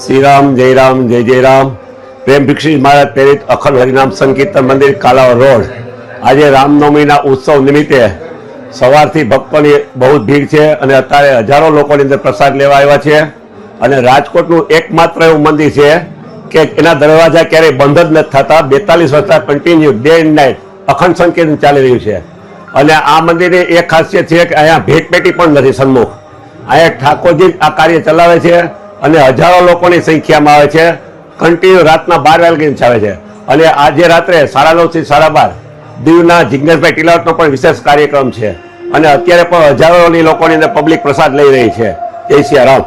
श्री राम जय राम प्रेम भिक्षी महाराज प्रेरित अखंड हरिनाम संकीर्तन मंदिर कालावर रोड आज रामनवमीना उत्सव निमित्ते सवारथी भक्तोनी बहुत भीड़ है और अत्यारे हजारों लोगों अंदर प्रसाद लेवा आव्या छे और राजकोटनुं एकमात्र एवुं मंदिर है कि एना दरवाजा क्यारेय बंध ज नथी थता 42 वर्ष कन्टिन्यू डे एंड नाइट अखंड संकीर्तन चाली रह्युं छे। અને આ મંદિરની એક ખાસિયત છે કે અહીંયા ભેટપેટી પણ નથી સન્મુખ, અહીંયા ઠાકોરજી આ કાર્ય ચલાવે છે અને હજારો લોકોની સંખ્યામાં આવે છે, કન્ટિન્યુ રાતના 12 વાગ્યે ચાલે છે અને આજે રાત્રે 9:30 થી 12:30 દીવના જિગ્નેશભાઈ ટીલાવતનો પણ વિશેષ કાર્યક્રમ છે અને અત્યારે પણ હજારોની લોકોની અંદર પબ્લિક પ્રસાદ લઈ રહી છે। જય સિયા રામ।